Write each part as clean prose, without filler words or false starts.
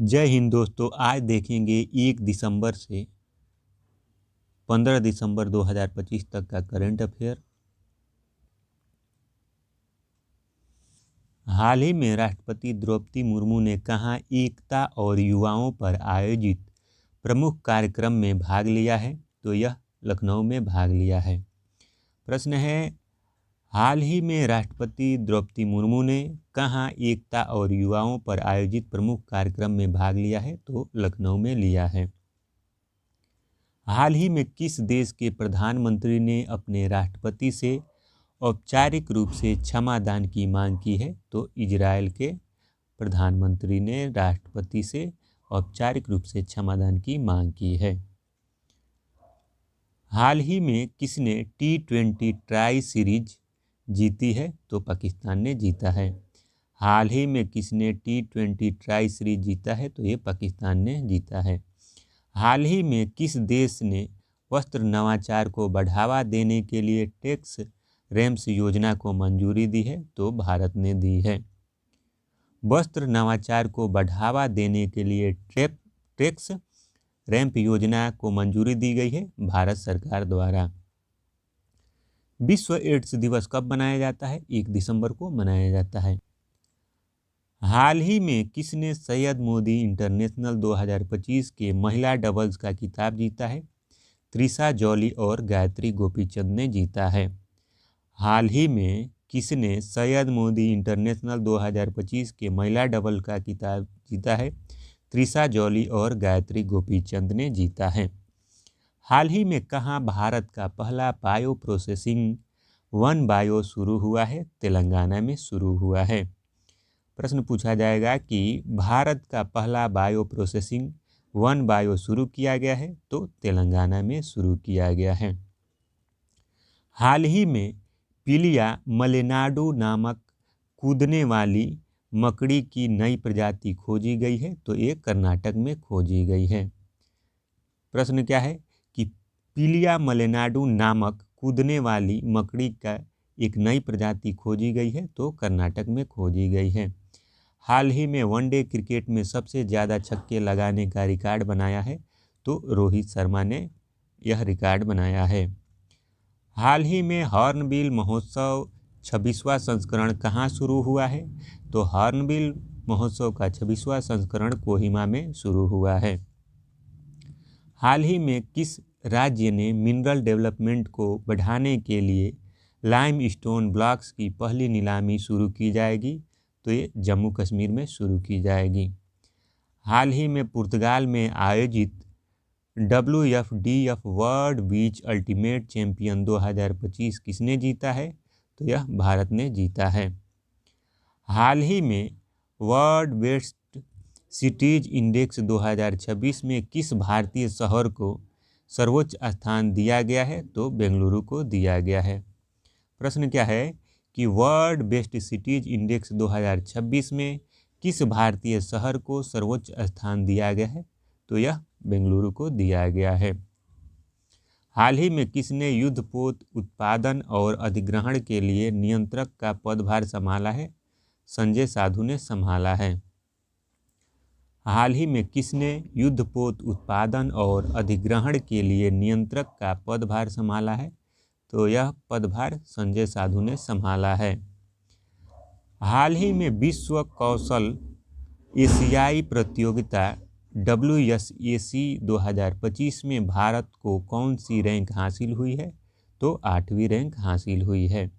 जय हिंद दोस्तों। आज देखेंगे 1 दिसंबर से 15 दिसंबर 2025 तक का करंट अफेयर। हाल ही में राष्ट्रपति द्रौपदी मुर्मू ने कहाँ एकता और युवाओं पर आयोजित प्रमुख कार्यक्रम में भाग लिया है? तो यह लखनऊ में भाग लिया है। प्रश्न है, हाल ही में राष्ट्रपति द्रौपदी मुर्मू ने कहाँ एकता और युवाओं पर आयोजित प्रमुख कार्यक्रम में भाग लिया है? तो लखनऊ में लिया है। हाल ही में किस देश के प्रधानमंत्री ने अपने राष्ट्रपति से औपचारिक रूप से क्षमादान की मांग की है? तो इजराइल के प्रधानमंत्री ने राष्ट्रपति से औपचारिक रूप से क्षमादान की मांग की है। हाल ही में किसने T20 ट्राई सीरीज जीती है? तो पाकिस्तान ने जीता है। हाल ही में किसने T20 ट्राई सीरीज जीता है? तो ये पाकिस्तान ने जीता है। हाल ही में किस देश ने वस्त्र नवाचार को बढ़ावा देने के लिए टैक्स रैम्स योजना को मंजूरी दी है? तो भारत ने दी है। वस्त्र नवाचार को बढ़ावा देने के लिए टैक्स रैम्प योजना को मंजूरी दी गई है भारत सरकार द्वारा। विश्व एड्स दिवस कब मनाया जाता है? 1 दिसंबर को मनाया जाता है। हाल ही में किसने सैयद मोदी इंटरनेशनल 2025 के महिला डबल्स का खिताब जीता है? त्रिशा जॉली और गायत्री गोपीचंद ने जीता है। हाल ही में किसने सैयद मोदी इंटरनेशनल 2025 के महिला डबल का खिताब जीता है? त्रिशा जॉली और गायत्री गोपीचंद ने जीता है। हाल ही में कहाँ भारत का पहला बायो प्रोसेसिंग वन बायो शुरू हुआ है? तेलंगाना में शुरू हुआ है। प्रश्न पूछा जाएगा कि भारत का पहला बायो प्रोसेसिंग वन बायो शुरू किया गया है? तो तेलंगाना में शुरू किया गया है। हाल ही में पिलिया मलेनाडु नामक कूदने वाली मकड़ी की नई प्रजाति खोजी गई है? तो ये कर्नाटक में खोजी गई है। प्रश्न क्या है कि पिलिया मलेनाडु नामक कूदने वाली मकड़ी का एक नई प्रजाति खोजी गई है? तो कर्नाटक में खोजी गई है। हाल ही में वनडे क्रिकेट में सबसे ज़्यादा छक्के लगाने का रिकॉर्ड बनाया है? तो रोहित शर्मा ने यह रिकॉर्ड बनाया है। हाल ही में हॉर्नबिल महोत्सव 26वां संस्करण कहाँ शुरू हुआ है? तो हॉर्नबिल महोत्सव का 26वां संस्करण कोहिमा में शुरू हुआ है। हाल ही में किस राज्य ने मिनरल डेवलपमेंट को बढ़ाने के लिए लाइमस्टोन ब्लॉक्स की पहली नीलामी शुरू की जाएगी? तो ये जम्मू कश्मीर में शुरू की जाएगी। हाल ही में पुर्तगाल में आयोजित WFDF वर्ल्ड बीच अल्टीमेट चैंपियन 2025 किसने जीता है? तो यह भारत ने जीता है। हाल ही में वर्ल्ड बेस्ट सिटीज इंडेक्स 2026 में किस भारतीय शहर को सर्वोच्च स्थान दिया गया है? तो बेंगलुरु को दिया गया है। प्रश्न क्या है कि वर्ल्ड बेस्ट सिटीज इंडेक्स 2026 में किस भारतीय शहर को सर्वोच्च स्थान दिया गया है? तो यह बेंगलुरु को दिया गया है। हाल ही में किसने युद्धपोत उत्पादन और अधिग्रहण के लिए नियंत्रक का पदभार संभाला है? संजय साधु ने संभाला है। हाल ही में किसने युद्धपोत उत्पादन और अधिग्रहण के लिए नियंत्रक का पदभार संभाला है? तो यह पदभार संजय साधु ने संभाला है। हाल ही में विश्व कौशल एशियाई प्रतियोगिता WSAC 2025 में भारत को कौन सी रैंक हासिल हुई है? तो 8वीं रैंक हासिल हुई है।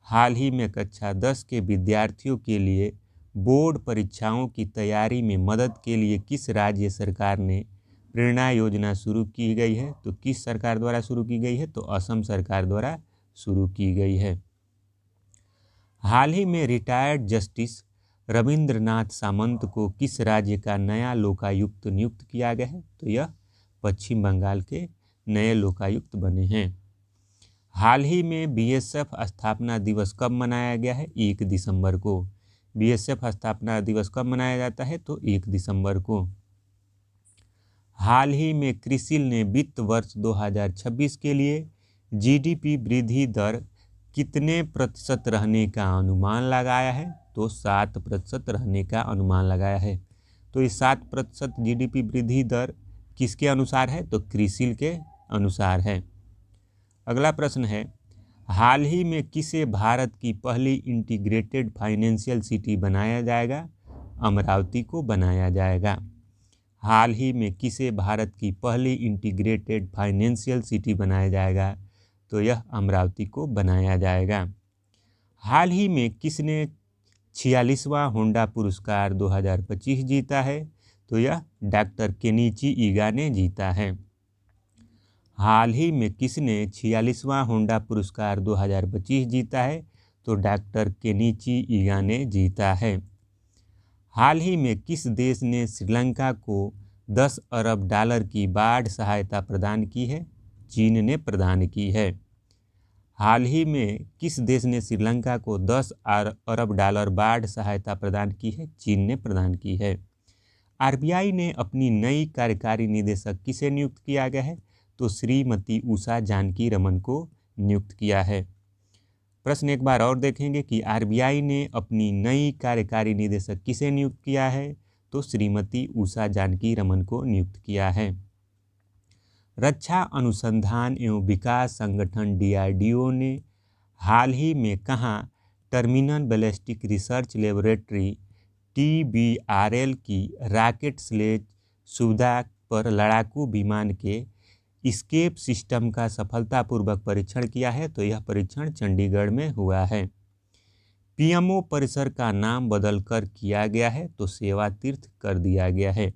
हाल ही में कक्षा 10 के विद्यार्थियों के लिए बोर्ड परीक्षाओं की तैयारी में मदद के लिए किस राज्य सरकार ने प्रेरणा योजना शुरू की गई है? तो किस सरकार द्वारा शुरू की गई है? तो असम सरकार द्वारा शुरू की गई है। हाल ही में रिटायर्ड जस्टिस रविंद्रनाथ सामंत को किस राज्य का नया लोकायुक्त नियुक्त किया गया है? तो यह पश्चिम बंगाल के नए लोकायुक्त बने हैं। हाल ही में BSF स्थापना दिवस कब मनाया गया है? 1 दिसंबर को। BSF स्थापना दिवस कब मनाया जाता है? तो 1 दिसंबर को। हाल ही में क्रिसिल ने वित्त वर्ष 2026 के लिए GDP वृद्धि दर कितने प्रतिशत रहने का अनुमान लगाया है? तो 7% रहने का अनुमान लगाया है। तो ये 7% GDP वृद्धि दर किसके अनुसार है? तो क्रिसिल के अनुसार है। अगला प्रश्न है, हाल ही में किसे भारत की पहली इंटीग्रेटेड फाइनेंशियल सिटी बनाया जाएगा? अमरावती को बनाया जाएगा। हाल ही में किसे भारत की पहली इंटीग्रेटेड फाइनेंशियल सिटी बनाया जाएगा? तो यह अमरावती को बनाया जाएगा। हाल ही में किसने 46वां होंडा पुरस्कार 2025 जीता है? तो यह डॉक्टर केनिची ईगा ने जीता है। हाल ही में किसने 46वां होंडा पुरस्कार 2025 जीता है? तो डॉक्टर केनिची ईगा ने जीता है। हाल ही में किस देश ने श्रीलंका को 10 अरब डॉलर की बाढ़ सहायता प्रदान की है? चीन ने प्रदान की है। हाल ही में किस देश ने श्रीलंका को 10 अरब डॉलर बाढ़ सहायता प्रदान की है? चीन ने प्रदान की है। आरबीआई ने अपनी नई कार्यकारी निदेशक किसे नियुक्त किया गया है? तो श्रीमती उषा जानकी रमन को नियुक्त किया है। प्रश्न एक बार और देखेंगे कि आरबीआई ने अपनी नई कार्यकारी निदेशक किसे नियुक्त किया है? तो श्रीमती उषा जानकी रमन को नियुक्त किया है। रक्षा अनुसंधान एवं विकास संगठन DRDO ने हाल ही में कहाँ terminal ballistic research laboratory TBRL की रॉकेट स्लेज सुविधा पर लड़ाकू विमान के एस्केप सिस्टम का सफलतापूर्वक परीक्षण किया है? तो यह परीक्षण चंडीगढ़ में हुआ है। PMO परिसर का नाम बदलकर किया गया है? तो सेवा तीर्थ कर दिया गया है।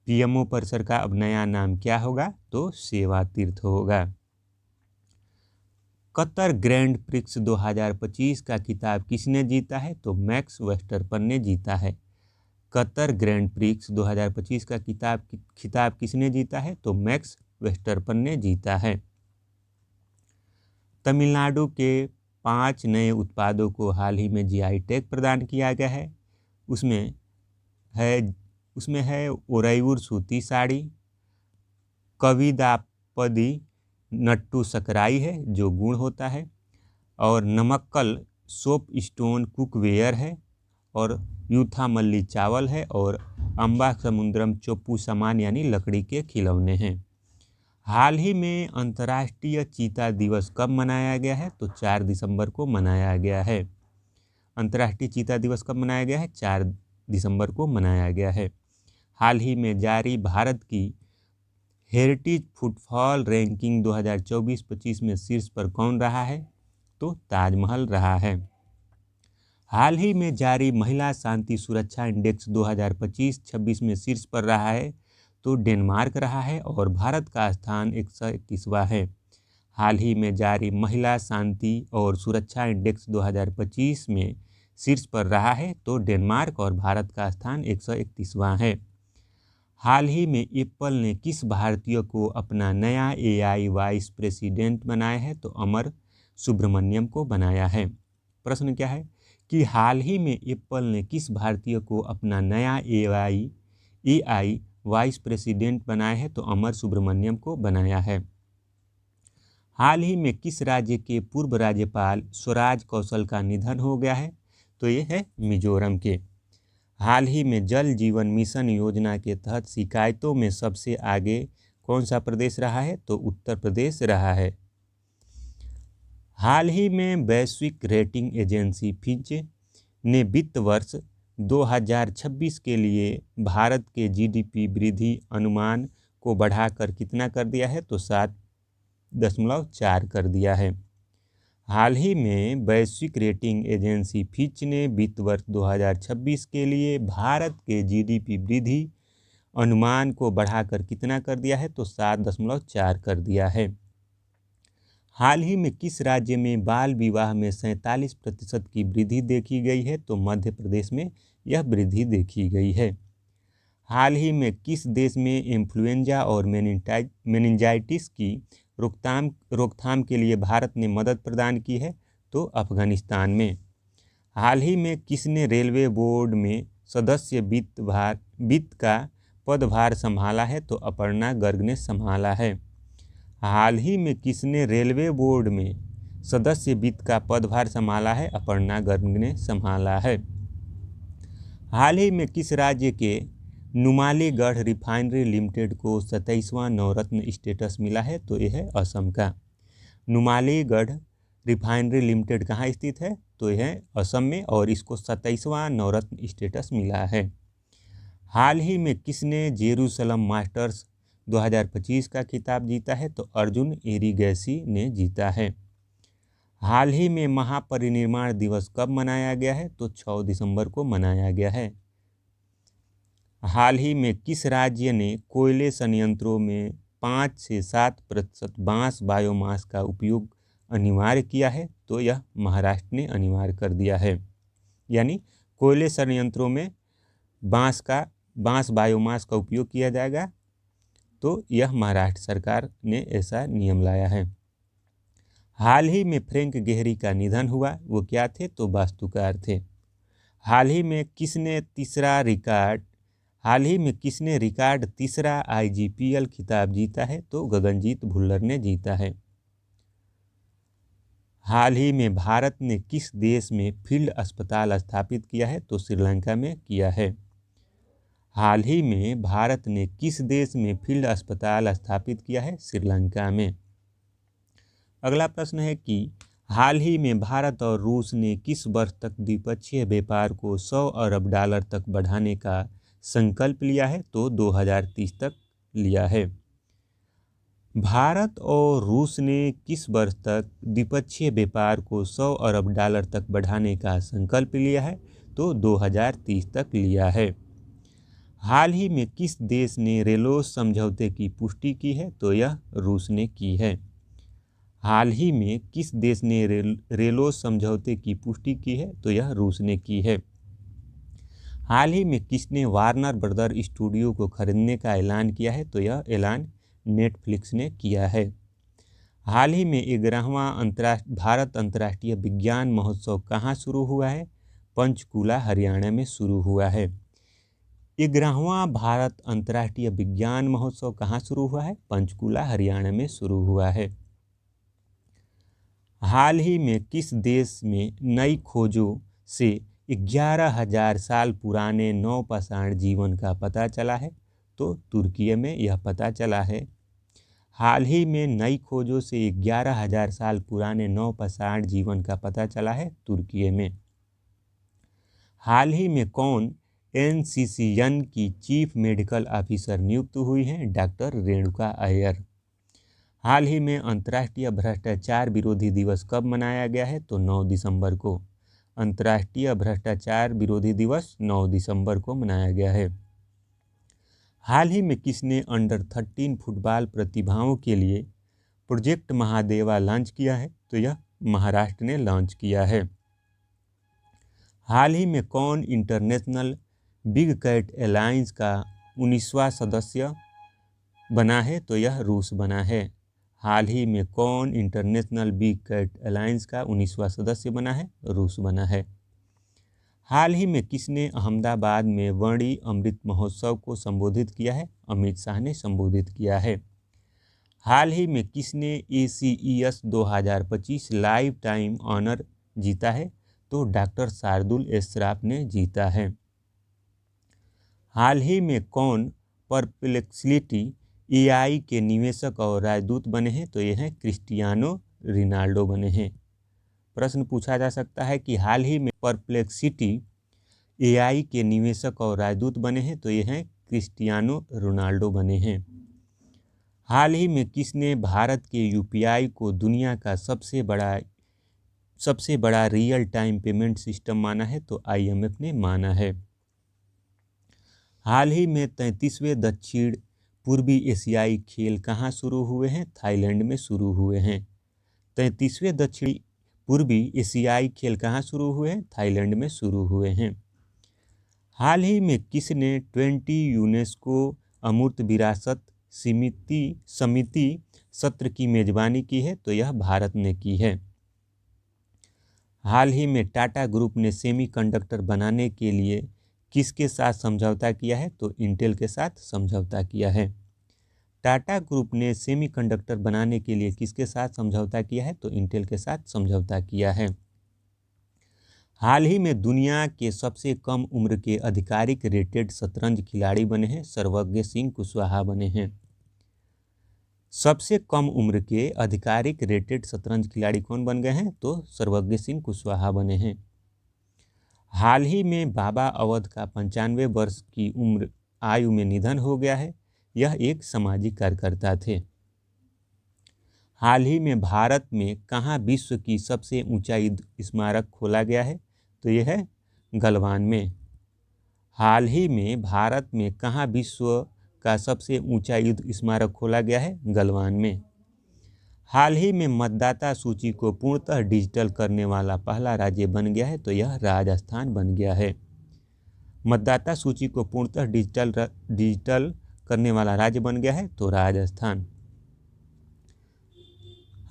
PMO परिसर का अब नया नाम क्या होगा? तो सेवा तीर्थ होगा। कतर ग्रैंड प्रिक्स 2025 का खिताब किसने जीता है? तो मैक्स वर्स्टैपेन ने जीता है। कतर ग्रैंड प्रिक्स 2025 का खिताब किसने जीता है? तो मैक्स वर्स्टैपेन ने जीता है। तमिलनाडु के 5 नए उत्पादों को हाल ही में GI टैग प्रदान किया गया है। उसमें है ओरैयूर सूती साड़ी, कविदापदी नट्टू सकराई है जो गुड़ होता है, और नमक्कल सोप स्टोन कुकवेयर है, और यूथामल्ली चावल है, और अम्बा समुद्रम चोप्पू सामान यानी लकड़ी के खिलौने हैं। हाल ही में अंतर्राष्ट्रीय चीता दिवस कब मनाया गया है? तो 4 दिसंबर को मनाया गया है। अंतर्राष्ट्रीय चीता दिवस कब मनाया गया है? 4 दिसंबर को मनाया गया है। हाल ही में जारी भारत की हेरिटेज फुटफॉल रैंकिंग 2024-25 में शीर्ष पर कौन रहा है? तो ताजमहल रहा है। हाल ही में जारी महिला शांति सुरक्षा इंडेक्स 2025-26 में शीर्ष पर रहा है? तो डेनमार्क रहा है, और भारत का स्थान 131वां है। हाल ही में जारी महिला शांति और सुरक्षा इंडेक्स 2025 में शीर्ष पर रहा है? तो डेनमार्क, और भारत का स्थान 131वां है। हाल ही में एप्पल ने किस भारतीय को अपना नया AI वाइस प्रेसिडेंट बनाया है? तो अमर सुब्रमण्यम को बनाया है। प्रश्न क्या है कि हाल ही में एप्पल ने किस भारतीय को अपना नया AI वाइस प्रेसिडेंट बनाया है? तो अमर सुब्रमण्यम को बनाया है। हाल ही में किस राज्य के पूर्व राज्यपाल स्वराज कौशल का निधन हो गया है? तो ये है मिजोरम के। हाल ही में जल जीवन मिशन योजना के तहत शिकायतों में सबसे आगे कौन सा प्रदेश रहा है? तो उत्तर प्रदेश रहा है। हाल ही में वैश्विक रेटिंग एजेंसी फिच ने वित्त वर्ष 2026 के लिए भारत के GDP वृद्धि अनुमान को बढ़ाकर कितना कर दिया है? तो 7.4 कर दिया है। हाल ही में वैश्विक रेटिंग एजेंसी फिच ने वित्त वर्ष 2026 के लिए भारत के GDP वृद्धि अनुमान को बढ़ाकर कितना कर दिया है? तो 7.4 कर दिया है। हाल ही में किस राज्य में बाल विवाह में 47% की वृद्धि देखी गई है? तो मध्य प्रदेश में यह वृद्धि देखी गई है। हाल ही में किस देश में इन्फ्लुएंजा और मेनिंजाइटिस की रोकथाम के लिए भारत ने मदद प्रदान की है? तो अफगानिस्तान में। हाल ही में किसने रेलवे बोर्ड में सदस्य वित्त का पदभार संभाला है? तो अपर्णा गर्ग ने संभाला है। हाल ही में किसने रेलवे बोर्ड में सदस्य वित्त का पदभार संभाला है? अपर्णा गर्ग ने संभाला है। हाल ही में किस राज्य के नुमालीगढ़ रिफाइनरी लिमिटेड को 27वां नवरत्न स्टेटस मिला है, तो यह है असम का। नुमालीगढ़ रिफाइनरी लिमिटेड कहाँ स्थित है, तो यह है असम में, और इसको 27वां नवरत्न स्टेटस मिला है। हाल ही में किसने जेरूसलम मास्टर्स 2025 का खिताब जीता है, तो अर्जुन एरिगैसी ने जीता है। हाल ही में महापरिनिर्वाण दिवस कब मनाया गया है, तो 6 दिसंबर को मनाया गया है। हाल ही में किस राज्य ने कोयले संयंत्रों में 5 से 7% बांस बायोमास का उपयोग अनिवार्य किया है, तो यह महाराष्ट्र ने अनिवार्य कर दिया है। यानी कोयले संयंत्रों में बांस बायोमास का उपयोग किया जाएगा, तो यह महाराष्ट्र सरकार ने ऐसा नियम लाया है। हाल ही में फ्रैंक गेहरी का निधन हुआ, वो क्या थे, तो वास्तुकार थे। हाल ही में किसने रिकॉर्ड तीसरा IGPL खिताब जीता है, तो गगनजीत भुल्लर ने जीता है। हाल ही में भारत ने किस देश में फील्ड अस्पताल स्थापित किया है, तो श्रीलंका में किया है। हाल ही में भारत ने किस देश में फील्ड अस्पताल स्थापित किया है, श्रीलंका में। अगला प्रश्न है कि हाल ही में भारत और रूस ने किस वर्ष तक द्विपक्षीय व्यापार को $100 अरब तक बढ़ाने का संकल्प लिया है, तो 2030 तक लिया है। भारत और रूस ने किस वर्ष तक द्विपक्षीय व्यापार को $100 अरब तक बढ़ाने का संकल्प लिया है, तो 2030 तक लिया है। हाल ही में किस देश ने रेलोस समझौते की पुष्टि की है, तो यह रूस ने की है। हाल ही में किस देश ने रेलोस समझौते की पुष्टि की है, तो यह रूस ने की है। हाल ही में किसने वार्नर ब्रदर स्टूडियो को खरीदने का ऐलान किया है, तो यह ऐलान नेटफ्लिक्स ने किया है। हाल ही में 11वां भारत अंतर्राष्ट्रीय विज्ञान महोत्सव कहाँ शुरू हुआ है, पंचकुला हरियाणा में शुरू हुआ है। 11वां भारत अंतर्राष्ट्रीय विज्ञान महोत्सव कहाँ शुरू हुआ है, पंचकुला हरियाणा में शुरू हुआ है। हाल ही में किस देश में नई खोजों से 11,000 साल पुराने नवपाषाण जीवन का पता चला है, तो तुर्की में यह पता चला है। हाल ही में नई खोजों से 11,000 साल पुराने नवपाषाण जीवन का पता चला है, तुर्की में। हाल ही में कौन NCCN की चीफ मेडिकल ऑफिसर नियुक्त हुई हैं, डॉक्टर रेणुका अय्यर। हाल ही में अंतर्राष्ट्रीय भ्रष्टाचार विरोधी दिवस कब मनाया गया है, तो 9 दिसंबर को। अंतर्राष्ट्रीय भ्रष्टाचार विरोधी दिवस 9 दिसंबर को मनाया गया है। हाल ही में किसने अंडर 13 फुटबॉल प्रतिभाओं के लिए प्रोजेक्ट महादेवा लॉन्च किया है, तो यह महाराष्ट्र ने लॉन्च किया है। हाल ही में कौन इंटरनेशनल बिग कैट अलायंस का 19वां सदस्य बना है, तो यह रूस बना है। हाल ही में कौन इंटरनेशनल बिग कैट अलायंस का 19वां सदस्य बना है, रूस बना है। हाल ही में किसने अहमदाबाद में वर्णी अमृत महोत्सव को संबोधित किया है, अमित शाह ने संबोधित किया है। हाल ही में किसने ACES 2025 लाइफ टाइम ऑनर जीता है, तो डॉक्टर शार्दुल एसराफ ने जीता है। हाल ही में कौन परप्लेक्सिटी AI के निवेशक और राजदूत बने हैं, तो ये हैं क्रिस्टियानो रोनाल्डो बने हैं। प्रश्न पूछा जा सकता है कि हाल ही में परप्लेक्सिटी AI के निवेशक और राजदूत बने हैं, तो ये हैं क्रिस्टियानो रोनाल्डो बने हैं। हाल ही में किसने भारत के UPI को दुनिया का सबसे बड़ा रियल टाइम पेमेंट सिस्टम माना है, तो IMF ने माना है। हाल ही में 33वें दक्षिण पूर्वी एशियाई खेल कहाँ शुरू हुए हैं, थाईलैंड में शुरू हुए हैं। 33वें दक्षिणी पूर्वी एशियाई खेल कहाँ शुरू हुए हैं, थाईलैंड में शुरू हुए हैं। हाल ही में किसने 20 यूनेस्को अमूर्त विरासत समिति सत्र की मेजबानी की है, तो यह भारत ने की है। हाल ही में टाटा ग्रुप ने सेमीकंडक्टर बनाने के लिए किसके साथ समझौता किया है, तो इंटेल के साथ समझौता किया है। टाटा ग्रुप ने सेमीकंडक्टर बनाने के लिए किसके साथ समझौता किया है, तो इंटेल के साथ समझौता किया है। हाल ही में दुनिया के सबसे कम उम्र के आधिकारिक रेटेड शतरंज खिलाड़ी बने हैं सर्वज्ञ सिंह कुशवाहा बने हैं। सबसे कम उम्र के आधिकारिक रेटेड शतरंज खिलाड़ी कौन बन गए हैं? तो सर्वज्ञ सिंह कुशवाहा बने हैं। हाल ही में बाबा अवध का 95 वर्ष की उम्र आयु में निधन हो गया है। यह एक सामाजिक कार्यकर्ता थे। हाल ही में भारत में कहाँ विश्व की सबसे ऊंचा युद्ध स्मारक खोला गया है? तो यह है गलवान में। हाल ही में भारत में कहाँ विश्व का सबसे ऊंचा युद्ध स्मारक खोला गया है? गलवान में। हाल ही में मतदाता सूची को पूर्णतः डिजिटल करने वाला पहला राज्य बन गया है, तो यह राजस्थान बन गया है। मतदाता सूची को पूर्णतः डिजिटल करने वाला राज्य बन गया है, तो राजस्थान।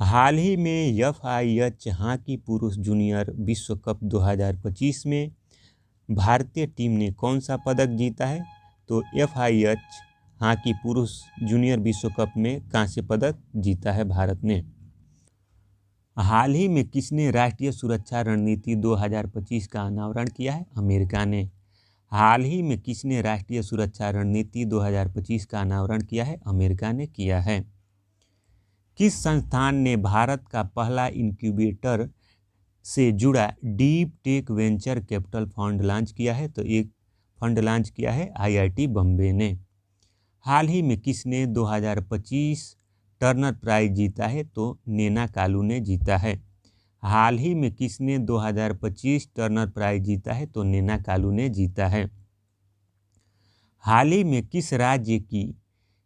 हाल ही में FIH हॉकी पुरुष जूनियर विश्व कप 2025 में भारतीय टीम ने कौन सा पदक जीता है? तो FIH हॉकी पुरुष जूनियर विश्व कप में कांस्य पदक जीता है भारत ने। हाल ही में किसने राष्ट्रीय सुरक्षा रणनीति 2025 का अनावरण किया है? अमेरिका ने। हाल ही में किसने राष्ट्रीय सुरक्षा रणनीति 2025 का अनावरण किया है? अमेरिका ने किया है। किस संस्थान ने भारत का पहला इंक्यूबेटर से जुड़ा deep tech venture capital fund launch किया है? तो एक फंड लॉन्च किया है IIT बम्बे ने। हाल ही में किसने 2025 टर्नर प्राइज जीता है? तो नैना कालू ने जीता है। हाल ही में किसने 2025 टर्नर प्राइज जीता है? तो नैना कालू ने जीता है। हाल ही में किस राज्य की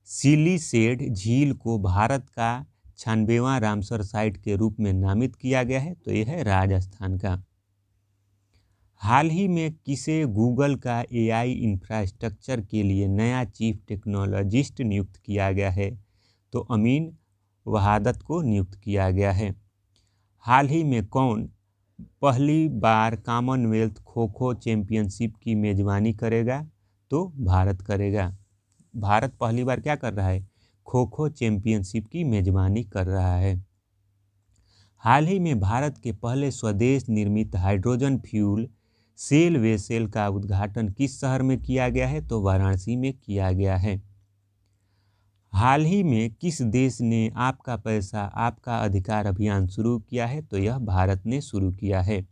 सिलीसेड झील को भारत का 96वां रामसर साइट के रूप में नामित किया गया है? तो यह है राजस्थान का। हाल ही में किसे गूगल का AI इंफ्रास्ट्रक्चर के लिए नया चीफ टेक्नोलॉजिस्ट नियुक्त किया गया है? तो अमीन वहादत को नियुक्त किया गया है। हाल ही में कौन पहली बार कॉमनवेल्थ खो खो चैंपियनशिप की मेजबानी करेगा? तो भारत करेगा। भारत पहली बार क्या कर रहा है? खो खो चैंपियनशिप की मेजबानी कर रहा है। हाल ही में भारत के पहले स्वदेश निर्मित हाइड्रोजन फ्यूल सेल वेसल का उद्घाटन किस शहर में किया गया है? तो वाराणसी में किया गया है। हाल ही में किस देश ने आपका पैसा आपका अधिकार अभियान शुरू किया है? तो यह भारत ने शुरू किया है।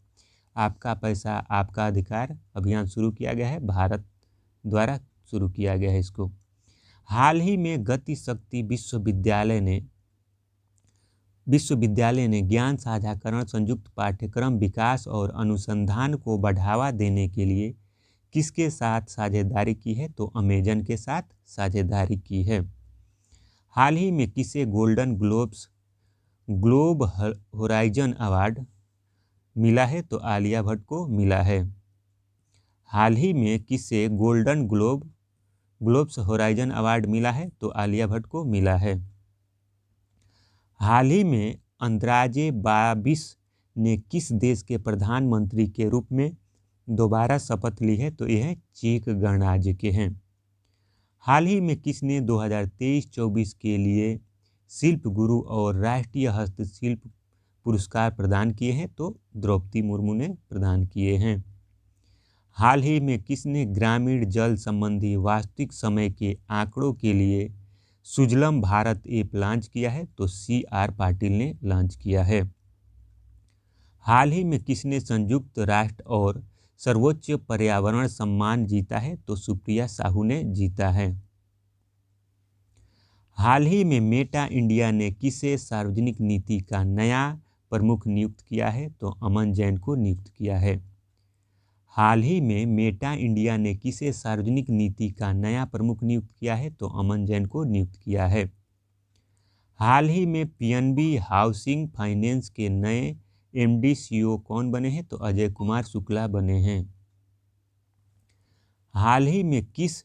आपका पैसा आपका अधिकार अभियान शुरू किया गया है, भारत द्वारा शुरू किया गया है इसको। हाल ही में गति शक्ति विश्वविद्यालय ने ज्ञान साझाकरण संयुक्त पाठ्यक्रम विकास और अनुसंधान को बढ़ावा देने के लिए किसके साथ साझेदारी की है? तो अमेजन के साथ साझेदारी की है। हाल ही में किसे गोल्डन ग्लोब होराइजन अवार्ड मिला है? तो आलिया भट्ट को मिला है। हाल ही में किसे गोल्डन ग्लोब्स होराइजन अवार्ड मिला है? तो आलिया भट्ट को मिला है। हाल ही में अंद्राजे बाबिश ने किस देश के प्रधानमंत्री के रूप में दोबारा शपथ ली है? तो यह चेक गणराज्य के हैं। हाल ही में किसने 2023-24 के लिए शिल्प गुरु और राष्ट्रीय हस्तशिल्प पुरस्कार प्रदान किए हैं? तो द्रौपदी मुर्मू ने प्रदान किए हैं। हाल ही में किसने ग्रामीण जल संबंधी वास्तविक समय के आंकड़ों के लिए सुजलम भारत ऐप लॉन्च किया है? तो CR पाटिल ने लॉन्च किया है। हाल ही में किसने संयुक्त राष्ट्र और सर्वोच्च पर्यावरण सम्मान जीता है? तो सुप्रिया साहू ने जीता है। हाल ही में मेटा इंडिया ने किसे सार्वजनिक नीति का नया प्रमुख नियुक्त किया है? तो अमन जैन को नियुक्त किया है। हाल ही में मेटा इंडिया ने किसे सार्वजनिक नीति का नया प्रमुख नियुक्त किया है? तो अमन जैन को नियुक्त किया है। हाल ही में PNB हाउसिंग फाइनेंस के नए MD CEO कौन बने हैं? तो अजय कुमार शुक्ला बने हैं। हाल ही में किस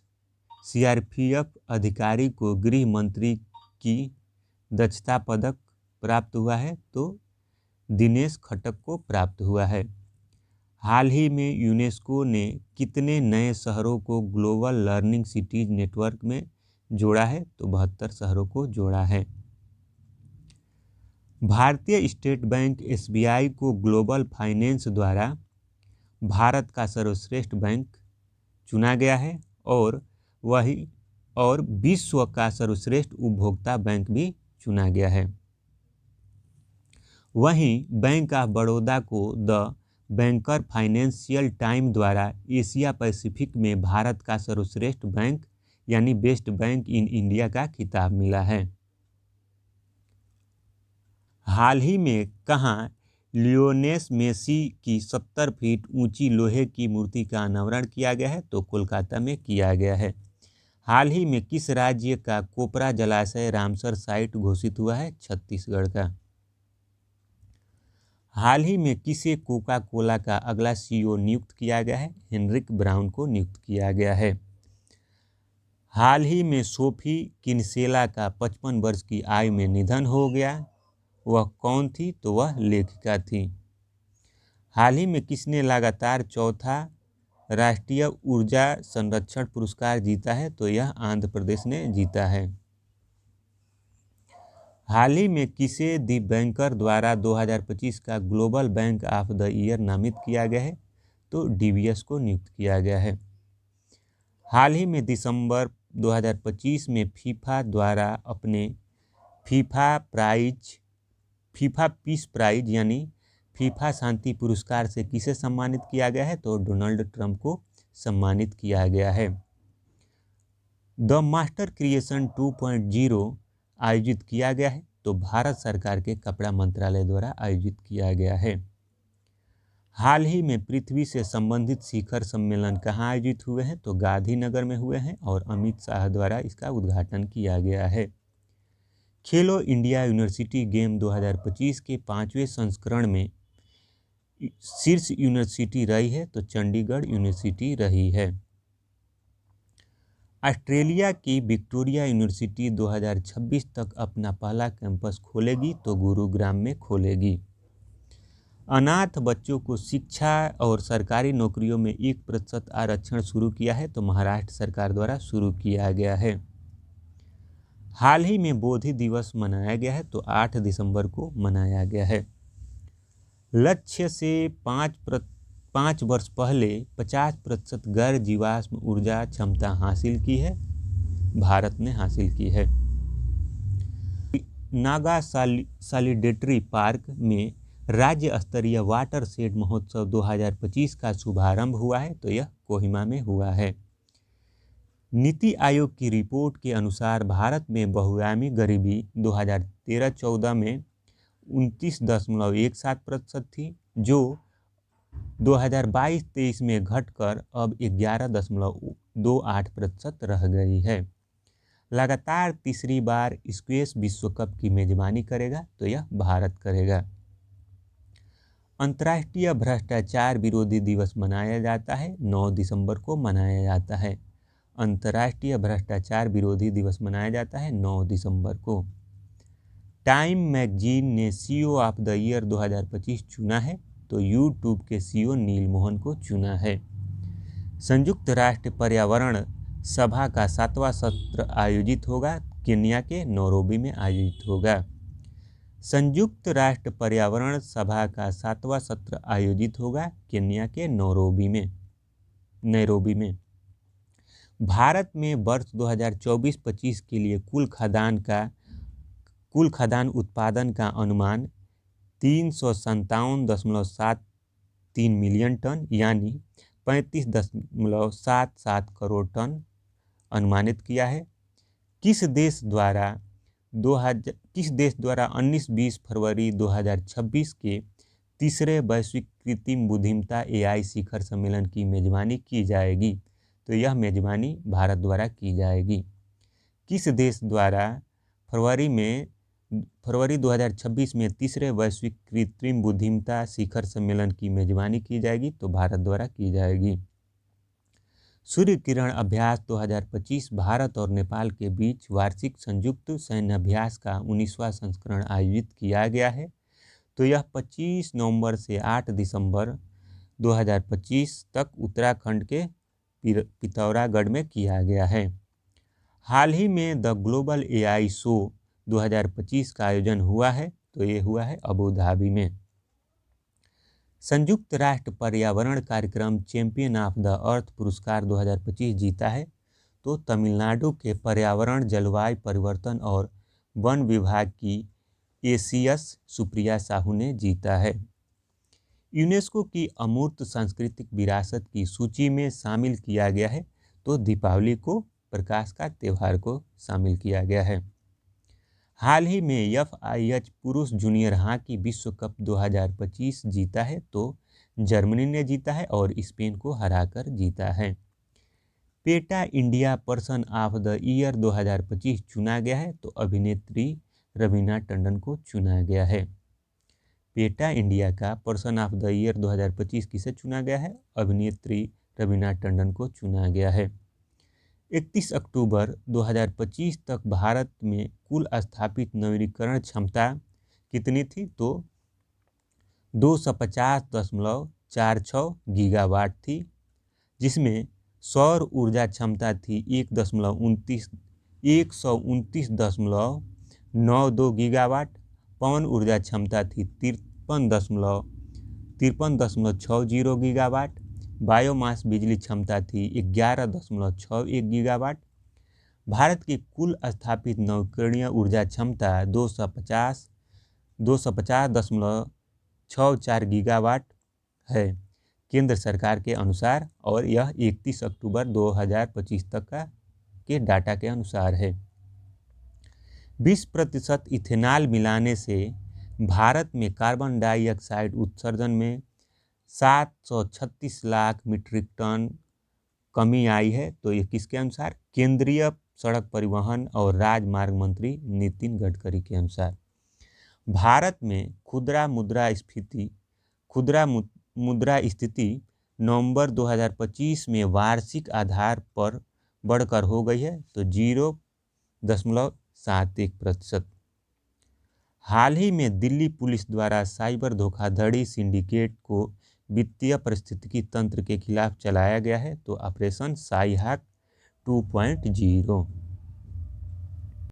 CRPF अधिकारी को गृह मंत्री की दक्षता पदक प्राप्त हुआ है? तो दिनेश खट्टक को प्राप्त हुआ है। हाल ही में यूनेस्को ने कितने नए शहरों को ग्लोबल लर्निंग सिटीज नेटवर्क में जोड़ा है? तो 72 शहरों को जोड़ा है। भारतीय स्टेट बैंक SBI को ग्लोबल फाइनेंस द्वारा भारत का सर्वश्रेष्ठ बैंक चुना गया है और विश्व का सर्वश्रेष्ठ उपभोक्ता बैंक भी चुना गया है। वहीं बैंक ऑफ बड़ौदा को द बैंकर फाइनेंशियल टाइम द्वारा एशिया पैसिफिक में भारत का सर्वश्रेष्ठ बैंक यानी बेस्ट बैंक इन इंडिया का खिताब मिला है। हाल ही में कहाँ लियोनेल मेसी की 70 फीट ऊंची लोहे की मूर्ति का अनावरण किया गया है? तो कोलकाता में किया गया है। हाल ही में किस राज्य का कोपरा जलाशय रामसर साइट घोषित हुआ है? छत्तीसगढ़ का। हाल ही में किसे कोका कोला का अगला CEO नियुक्त किया गया है? हेनरिक ब्राउन को नियुक्त किया गया है। हाल ही में सोफी किनसेला का 55 वर्ष की आयु में निधन हो गया। वह कौन थी? तो वह लेखिका थी। हाल ही में किसने लगातार चौथा राष्ट्रीय ऊर्जा संरक्षण पुरस्कार जीता है? तो यह आंध्र प्रदेश ने जीता है। हाल ही में किसे दी बैंकर द्वारा 2025 का global bank of the year नामित किया गया है? तो DBS को नियुक्त किया गया है। हाल ही में दिसंबर 2025 में फीफा द्वारा अपने फीफा पीस प्राइज यानी फीफा शांति पुरस्कार से किसे सम्मानित किया गया है? तो डोनाल्ड ट्रंप को सम्मानित किया गया है। द मास्टर क्रिएशन 2.0 आयोजित किया गया है? तो भारत सरकार के कपड़ा मंत्रालय द्वारा आयोजित किया गया है। हाल ही में पृथ्वी से संबंधित शिखर सम्मेलन कहाँ आयोजित हुए हैं? तो गांधीनगर में हुए हैं और अमित शाह द्वारा इसका उद्घाटन किया गया है। खेलो इंडिया यूनिवर्सिटी गेम 2025 के 5वें संस्करण में शीर्ष यूनिवर्सिटी रही है? तो चंडीगढ़ यूनिवर्सिटी रही है। ऑस्ट्रेलिया की विक्टोरिया यूनिवर्सिटी 2026 तक अपना पहला कैंपस खोलेगी? तो गुरुग्राम में खोलेगी। अनाथ बच्चों को शिक्षा और सरकारी नौकरियों में 1% आरक्षण शुरू किया है? तो महाराष्ट्र सरकार द्वारा शुरू किया गया है। हाल ही में बोधि दिवस मनाया गया है? तो 8 दिसंबर को मनाया गया है। लक्ष्य से 5 वर्ष पहले 50% गैर जीवाश्म ऊर्जा क्षमता हासिल की है? भारत ने हासिल की है। नागा सॉलिडेरिटी पार्क में राज्य स्तरीय वाटर शेड महोत्सव 2025 का शुभारंभ हुआ है? तो यह कोहिमा में हुआ है। नीति आयोग की रिपोर्ट के अनुसार भारत में बहुआयामी गरीबी 2013-14 में 29.17% थी, जो 2022-23 में घटकर अब 11.28% रह गई है। लगातार तीसरी बार स्क्वैश विश्व कप की मेजबानी करेगा? तो यह भारत करेगा। अंतर्राष्ट्रीय भ्रष्टाचार विरोधी दिवस मनाया जाता है? 9 दिसंबर को मनाया जाता है। अंतर्राष्ट्रीय भ्रष्टाचार विरोधी दिवस मनाया जाता है 9 दिसंबर को। टाइम मैगजीन ने CEO ऑफ द ईयर 2025 चुना है? तो यूट्यूब के CEO नील मोहन को चुना है। संयुक्त राष्ट्र पर्यावरण सभा का 7वां सत्र आयोजित होगा? केन्या के नैरोबी में आयोजित होगा। संयुक्त राष्ट्र पर्यावरण सभा का 7वां सत्र आयोजित होगा केन्या के नैरोबी में। भारत में वर्ष 2024-25 के लिए कुल खाद्यान्न उत्पादन का अनुमान 357.73 मिलियन टन यानी 35.77 करोड़ टन अनुमानित किया है। किस देश द्वारा 19-20 फरवरी 2026 के तीसरे वैश्विक कृत्रिम बुद्धिमत्ता AI शिखर सम्मेलन की मेजबानी की जाएगी? तो यह मेजबानी भारत द्वारा की जाएगी। किस देश द्वारा फरवरी 2026 में तीसरे वैश्विक कृत्रिम बुद्धिमत्ता शिखर सम्मेलन की मेजबानी की जाएगी? तो भारत द्वारा की जाएगी। सूर्य किरण अभ्यास 2025 भारत और नेपाल के बीच वार्षिक संयुक्त सैन्य अभ्यास का 19वां संस्करण आयोजित किया गया है? तो यह 25 नवंबर से 8 दिसंबर 2025 तक उत्तराखंड के पिथौरागढ़ में किया गया है। हाल ही में द ग्लोबल AI शो 2025 का आयोजन हुआ है? तो ये हुआ है अबू धाबी में। संयुक्त राष्ट्र पर्यावरण कार्यक्रम चैंपियन ऑफ द अर्थ पुरस्कार 2025 जीता है तो तमिलनाडु के पर्यावरण, जलवायु परिवर्तन और वन विभाग की एसीएस सुप्रिया साहू ने जीता है। यूनेस्को की अमूर्त सांस्कृतिक विरासत की सूची में शामिल किया गया है तो दीपावली को प्रकाश का त्यौहार को शामिल किया गया है। हाल ही में एफआईएच पुरुष जूनियर हॉकी विश्व कप 2025 जीता है तो जर्मनी ने जीता है और स्पेन को हराकर जीता है। PETA India person of the year 2025 चुना गया है तो अभिनेत्री रवीना टंडन को चुना गया है। पेटा इंडिया का पर्सन ऑफ द ईयर 2025 किसे चुना गया है? अभिनेत्री रवीना टंडन को चुना गया है। 31 अक्टूबर 2025 तक भारत में कुल स्थापित नवीकरण क्षमता कितनी थी? तो 250.46 गीगावाट थी, जिसमें सौर ऊर्जा क्षमता थी 129.92 गीगावाट, पवन ऊर्जा क्षमता थी 53.60 गीगावाट, बायोमास बिजली क्षमता थी 11.61 गीगावाट। भारत की कुल स्थापित नवीकरणीय ऊर्जा क्षमता 250.64 गीगावाट है केंद्र सरकार के अनुसार, और यह 31 अक्टूबर 2025 तक के डाटा के अनुसार है। 20% इथेनॉल मिलाने से भारत में कार्बन डाइऑक्साइड उत्सर्जन में 736 लाख मीट्रिक टन कमी आई है। तो ये किसके अनुसार? केंद्रीय सड़क परिवहन और राजमार्ग मंत्री नितिन गडकरी के अनुसार। भारत में खुदरा मुद्रास्फीति नवंबर 2025 में वार्षिक आधार पर बढ़कर हो गई है तो 0.71%। हाल ही में दिल्ली पुलिस द्वारा साइबर धोखाधड़ी सिंडिकेट को वित्तीय पारिस्थितिकी तंत्र के खिलाफ चलाया गया है तो ऑपरेशन साइहाक 2.0।